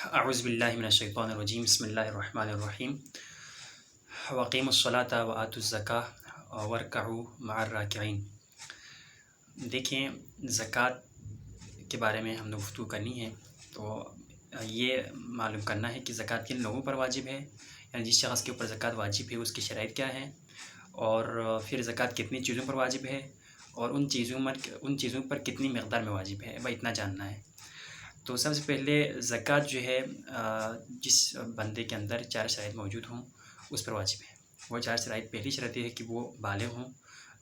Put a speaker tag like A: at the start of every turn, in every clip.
A: اعوذ باللہ من الشیطان الرجیم بسم اللہ الرحمن الرحیم وقیموا الصلاۃ وآتوا الزکاۃ وارکعوا مع الراکعین۔ دیکھیں، زکوٰۃ کے بارے میں ہم نے گفتگو کرنی ہے، تو یہ معلوم کرنا ہے کہ زکوٰۃ کن لوگوں پر واجب ہے، یعنی جس شخص کے اوپر زکوٰۃ واجب ہے اس کی شرائط کیا ہیں، اور پھر زکوٰۃ کتنی چیزوں پر واجب ہے، اور ان چیزوں پر کتنی مقدار میں واجب ہے، بھائی اتنا جاننا ہے۔ تو سب سے پہلے زکوٰۃ جو ہے جس بندے کے اندر 4 شرائط موجود ہوں اس پر واجب ہے۔ وہ 4 شرائط، پہلی شرط یہ ہے کہ وہ بالغ ہوں،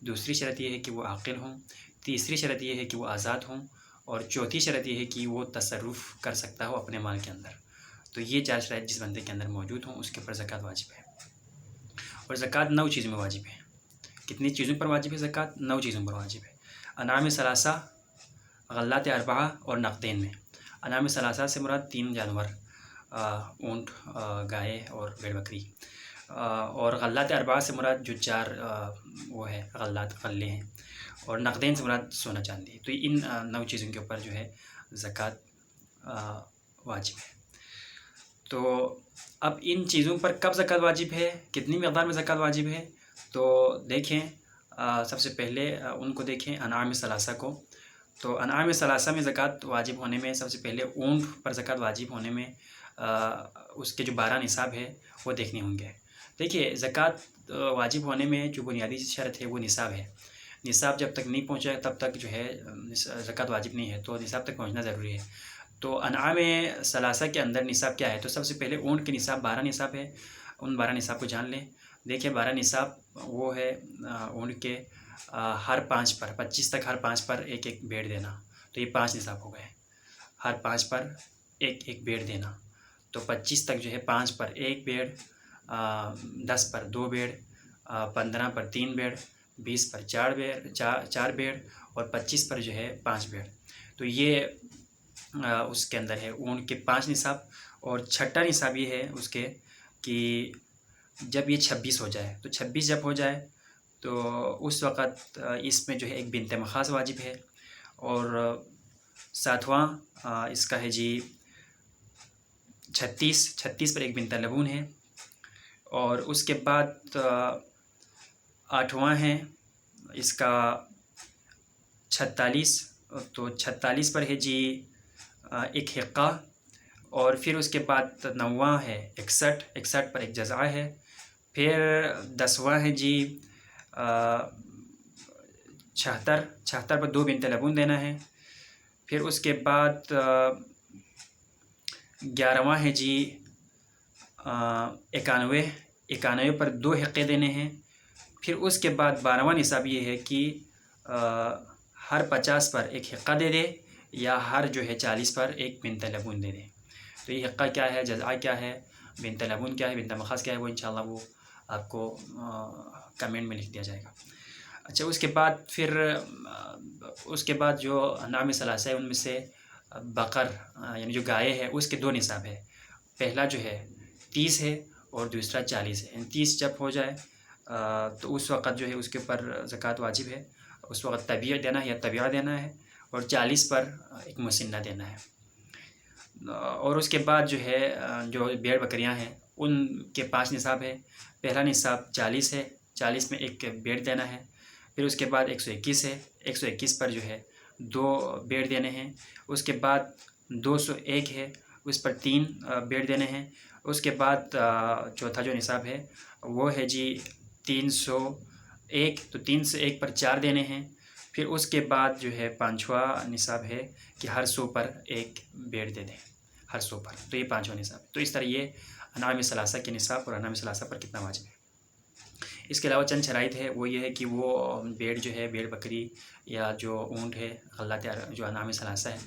A: دوسری شرط یہ ہے کہ وہ عاقل ہوں، تیسری شرط یہ ہے کہ وہ آزاد ہوں، اور چوتھی شرط یہ ہے کہ وہ تصرف کر سکتا ہو اپنے مال کے اندر۔ تو یہ 4 شرائط جس بندے کے اندر موجود ہوں اس کے اوپر زکوٰۃ واجب ہے۔ اور زکوٰۃ 9 چیزوں میں واجب ہے۔ کتنی چیزوں پر واجب ہے زکوٰۃ؟ 9 چیزوں پر واجب ہے۔ انعام ثلاثہ، غلات اربعہ اور نقدین میں۔ انعام ثلاثہ سے مراد 3 جانور، اونٹ، گائے اور بھیڑ بکری، اور غلات اربعہ سے مراد جو 4 وہ ہے غلے ہیں، اور نقدین سے مراد سونا چاندی۔ تو ان 9 چیزوں کے اوپر جو ہے زکوٰۃ واجب ہے۔ تو اب ان چیزوں پر کب زکوٰۃ واجب ہے، کتنی مقدار میں زکوٰۃ واجب ہے، تو دیکھیں سب سے پہلے ان کو دیکھیں، انعام ثلاثہ کو۔ تو انعام ثلاثہ میں زکوٰۃ واجب ہونے میں سب سے پہلے اونٹ پر زکوٰۃ واجب ہونے میں اس کے جو 12 نصاب ہے وہ دیکھنے ہوں گے۔ دیکھیے، زکوٰۃ واجب ہونے میں جو بنیادی شرط ہے وہ نصاب ہے۔ نصاب جب تک نہیں پہنچا تب تک جو ہے زکوٰۃ واجب نہیں ہے، تو نصاب تک پہنچنا ضروری ہے۔ تو انعام ثلاثہ کے اندر نصاب کیا ہے؟ تو سب سے پہلے اونٹ کے نصاب 12 نصاب ہے، ان 12 نصاب کو جان لیں۔ دیکھیں، 12 نصاب وہ ہے اونٹ کے ہر 5 پر 25 تک، ہر 5 پر ایک ایک بھیڑ دینا، تو یہ 5 نصاب ہو گئے۔ ہر 5 پر ایک ایک بھیڑ دینا، تو 25 تک جو ہے 5 پر 1 بھیڑ، 10 پر 2 بھیڑ، 15 پر 3 بھیڑ، 20 پر 4 بھیڑ، اور 25 پر جو ہے 5 بھیڑ۔ تو یہ اس کے اندر ہے اونٹ کے 5 نصاب۔ اور چھٹا نصاب یہ ہے اس کے کہ جب یہ 26 ہو جائے، تو 26 جب ہو جائے تو اس وقت اس میں جو ہے ایک بنت مخاض واجب ہے، اور 7واں اس کا ہے جی 36 پر ایک بنت لبون ہے، اور اس کے بعد 8واں ہے اس کا 46، تو 46 پر ہے جی ایک حقہ، اور پھر اس کے بعد 9واں ہے 61 پر ایک جزعہ ہے، پھر 10واں ہے جی 76 پر 2 بنت لبون دینا ہے، پھر اس کے بعد 11واں ہے جی 91 پر 2 حقے دینے ہیں، پھر اس کے بعد 12واں نصاب یہ ہے کہ ہر 50 پر ایک حقہ دے دے، یا ہر جو ہے 40 پر ایک بنت لبون دے دے۔ تو یہ حقہ کیا ہے، جزعہ کیا ہے، بنت لبون کیا ہے، بنت مخاض کیا ہے، وہ انشاءاللہ وہ آپ کو کمنٹ میں لکھ دیا جائے گا۔ اچھا، اس کے بعد جو انعام ثلاثہ ہے ان میں سے بقر یعنی جو گائے ہے اس کے 2 نصاب ہے۔ پہلا جو ہے 30 ہے اور دوسرا 40 ہے۔ 30 جب ہو جائے تو اس وقت جو ہے اس کے اوپر زکوٰۃ واجب ہے، اس وقت طبیعہ دینا ہے یا طبیعہ دینا ہے، اور 40 پر ایک مسنہ دینا ہے۔ اور اس کے بعد جو ہے جو بھیڑ بکریاں ہیں ان کے 5 نصاب ہے۔ پہلا نصاب 40 ہے، 40 میں ایک بھیڑ دینا ہے، پھر اس کے بعد 121 ہے، 121 پر جو ہے 2 بھیڑ دینے ہیں، اس کے بعد 201 ہے، اس پر 3 بھیڑ دینے ہیں، اس کے بعد چوتھا جو نصاب ہے وہ ہے جی 301، تو 301 پر 4 دینے ہیں، پھر اس کے بعد جو ہے 5واں نصاب ہے کہ ہر 100 پر ایک بھیڑ دے دیں، ہر 100 پر، تو یہ 5واں نصاب ہے۔ تو اس طرح یہ انعام ثلاثہ کے نصاب اور انعام ثلاثہ پر کتنا واجب ہے۔ اس کے علاوہ چند شرائط ہے، وہ یہ ہے کہ وہ بھیڑ جو ہے، بھیڑ بکری یا جو اونٹ ہے غلات جو انعام ثلاثہ ہے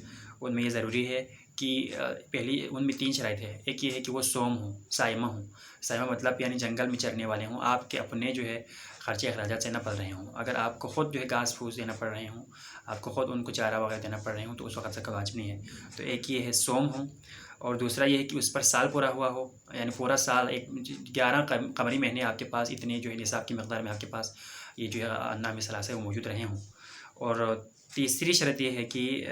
A: ان میں یہ ضروری ہے کہ پہلی ان میں 3 شرائط ہے۔ ایک یہ ہے کہ وہ صوم ہوں، صائمہ ہوں۔ صائمہ مطلب یعنی جنگل میں چرنے والے ہوں، آپ کے اپنے جو ہے خرچے اخراجات سے نہ پڑ رہے ہوں۔ اگر آپ کو خود جو ہے گھاس پھوس دینا پڑ رہے ہوں، آپ کو خود ان کو چارہ وغیرہ دینا پڑ رہے ہوں، تو اس وقت زکوٰۃ واجب نہیں ہے۔ تو ایک یہ ہے صوم ہوں، اور دوسرا یہ ہے کہ اس پر سال پورا ہوا ہو، یعنی پورا سال 11 قمری مہینے آپ کے پاس اتنے جو ہے نصاب کی مقدار میں آپ کے پاس یہ جو ہے انعام ثلاثہ وہ موجود رہے ہوں۔ اور تیسری شرط یہ ہے کہ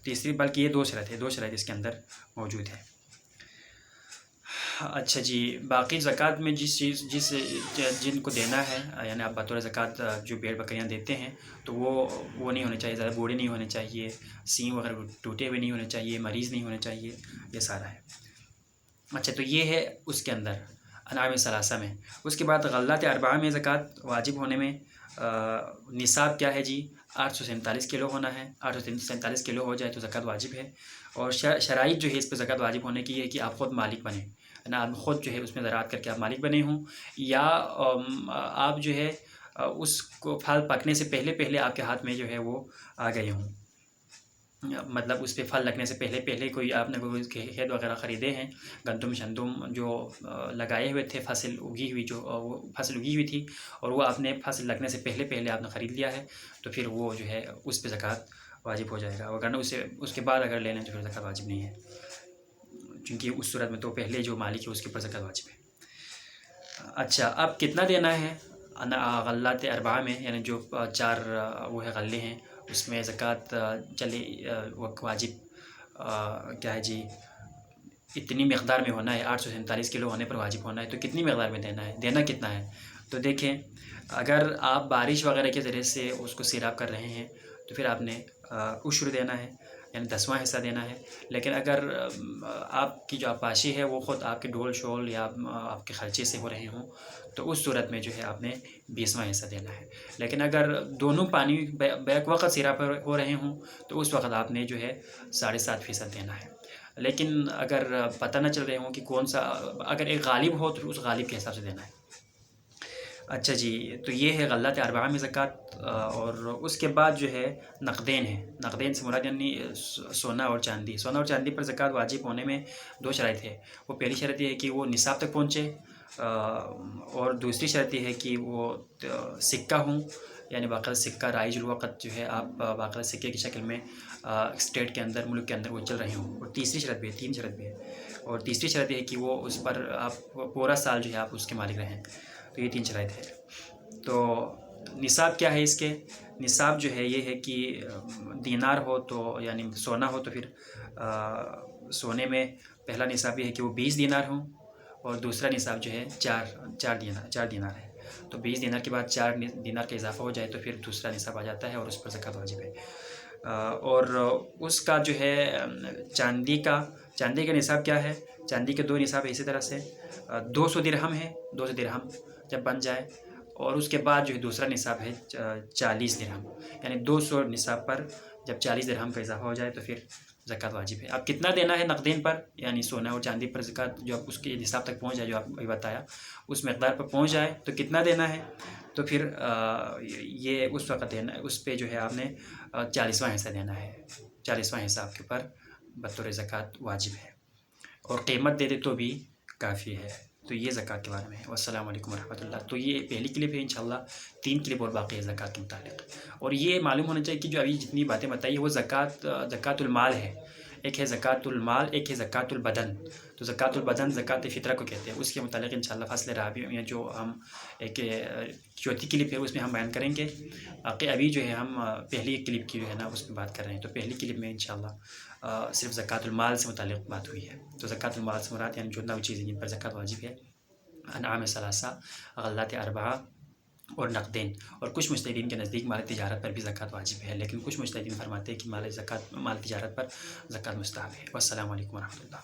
A: تیسری بلکہ یہ 2 شرط ہے، 2 شرط اس کے اندر موجود ہے۔ اچھا جی، باقی زکوٰۃ میں جن کو دینا ہے، یعنی آپ بطور زکوٰۃ جو بھیڑ بکریاں دیتے ہیں تو وہ نہیں ہونے چاہیے، زیادہ بوڑھے نہیں ہونے چاہیے، سینگ وغیرہ ٹوٹے ہوئے نہیں ہونے چاہیے، مریض نہیں ہونے چاہیے، یہ سارا ہے۔ اچھا، تو یہ ہے اس کے اندر انعام ثلاثہ میں۔ اس کے بعد غلات اربعہ میں زکوٰۃ واجب ہونے میں نصاب کیا ہے جی؟ 847 کلو ہونا ہے۔ 847 کلو ہو جائے تو زکوٰۃ واجب ہے۔ اور شرائط جو ہے اس پہ زکوٰۃ واجب ہونے کی ہے کہ آپ خود مالک بنیں، نا آپ خود جو ہے اس میں زراعت کر کے آپ مالک بنے ہوں، یا آپ جو ہے اس کو پھل پکنے سے پہلے آپ کے ہاتھ میں جو ہے وہ آ گئے ہوں، مطلب اس پہ پھل لگنے سے پہلے کوئی آپ نے کوئی کھیت وغیرہ خریدے ہیں، گندم شندم جو لگائے ہوئے تھے، فصل اگی ہوئی تھی، اور وہ آپ نے فصل لگنے سے پہلے آپ نے خرید لیا ہے، تو پھر وہ جو ہے اس پہ زکوٰۃ واجب ہو جائے گا، وگرنہ اس کے بعد اگر لے لیں تو پھر زکوٰۃ واجب نہیں ہے، کیونکہ اس صورت میں تو پہلے جو مالک ہے اس کے اوپر زکوٰۃ واجب ہے۔ اچھا، اب کتنا دینا ہے غلات اربعہ میں، یعنی جو 4 وہ ہے غلے ہیں، اس میں زکوٰۃ واجب کیا ہے جی؟ اتنی مقدار میں ہونا ہے، 847 کلو ہونے پر واجب ہونا ہے، تو کتنی مقدار میں دینا کتنا ہے؟ تو دیکھیں، اگر آپ بارش وغیرہ کے ذریعے سے اس کو سیراب کر رہے ہیں تو پھر آپ نے عشر دینا ہے، یعنی 10واں حصہ دینا ہے۔ لیکن اگر آپ کی جو آبپاشی ہے وہ خود آپ کے ڈول شول یا آپ کے خرچے سے ہو رہے ہوں تو اس صورت میں جو ہے آپ نے 20واں حصہ دینا ہے۔ لیکن اگر دونوں پانی بیک وقت سیراب ہو رہے ہوں تو اس وقت آپ نے جو ہے 7.5% دینا ہے۔ لیکن اگر پتہ نہ چل رہے ہوں کہ کون سا، اگر ایک غالب ہو تو اس غالب کے حساب سے دینا ہے۔ اچھا جی، تو یہ ہے غلات اربعہ میں زکوٰۃ۔ اور اس کے بعد جو ہے نقدین ہے۔ نقدین سے مراد یعنی سونا اور چاندی۔ سونا اور چاندی پر زکوٰۃ واجب ہونے میں 2 شرائط ہے۔ وہ پہلی شرط یہ ہے کہ وہ نصاب تک پہنچے، اور دوسری شرط یہ ہے کہ وہ سکہ ہوں، یعنی باقاعدہ سکہ رائج الوقت جو ہے آپ باقاعدہ سکے کی شکل میں اسٹیٹ کے اندر، ملک کے اندر وہ چل رہے ہوں۔ اور تیسری شرط بھی ہے، 3 شرط بھی ہے، اور تیسری شرط یہ ہے کہ وہ اس پر آپ پورا سال جو ہے آپ اس کے مالک رہیں۔ تو یہ 3 شرائط ہے۔ تو نصاب کیا ہے اس کے؟ نصاب جو ہے یہ ہے کہ دینار ہو تو، یعنی سونا ہو تو پھر سونے میں پہلا نصاب یہ ہے کہ وہ 20 دینار ہوں، اور دوسرا نصاب جو ہے 4 دینار ہے۔ تو 20 دینار کے بعد 4 دینار کا اضافہ ہو جائے تو پھر دوسرا نصاب آ جاتا ہے، اور اس پر زکوٰۃ واجب ہے۔ اور اس کا جو ہے چاندی کا نصاب کیا ہے؟ چاندی کے 2 نصاب ہے اسی طرح سے، 200 درہم ہے، 200 درہم جب بن جائے، اور اس کے بعد جو ہے دوسرا نصاب ہے 40 درہم، یعنی 200 نصاب پر جب 40 درہم کا اضافہ ہو جائے تو پھر زکوٰۃ واجب ہے۔ اب کتنا دینا ہے نقدین پر، یعنی سونا اور چاندی پر زکوٰۃ جو اس کے نصاب تک پہنچ جائے، جو آپ کو بتایا اس مقدار پر پہنچ جائے تو کتنا دینا ہے؟ تو پھر یہ اس وقت دینا ہے، اس پہ جو ہے آپ نے 40واں حصہ دینا ہے۔ 40واں حصہ آپ کے اوپر بطور زکوٰۃ واجب ہے، اور قیمت دے دے تو بھی کافی ہے۔ تو یہ زکوٰۃ کے بارے میں ہے۔ والسلام علیکم ورحمۃ اللہ۔ تو یہ پہلی کلپ ہے، انشاءاللہ 3 کلپ اور باقی ہے زکوٰۃ کے متعلق۔ اور یہ معلوم ہونا چاہیے کہ جو ابھی جتنی باتیں بتائی وہ زکوٰۃ المال ہے۔ ایک ہے زکوٰۃ المال، ایک ہے زکوٰۃ البدن۔ تو زکوٰۃ البدن زکوٰۃ فطرہ کو کہتے ہیں۔ اس کے متعلق انشاءاللہ فصل رابع میں جو ہم ایک چوتھی کلپ ہے اس میں ہم بیان کریں گے۔ باقی ابھی جو ہے ہم پہلی کلپ کی جو ہے نا اس میں بات کر رہے ہیں۔ تو پہلی کلپ میں انشاءاللہ صرف زکوٰۃ المال سے متعلق بات ہوئی ہے۔ تو زکوٰۃ المال سے مراد یعنی جو 9 چیزیں جن پر زکوٰۃ واجب ہے، انعام ثلاثہ، غلات اربعہ اور نقدین۔ اور کچھ مجتہدین کے نزدیک مال تجارت پر بھی زکوٰۃ واجب ہے، لیکن کچھ مجتہدین فرماتے ہیں کہ مال تجارت پر زکوٰۃ مستحب ہے۔ والسلام علیکم ورحمۃ اللہ۔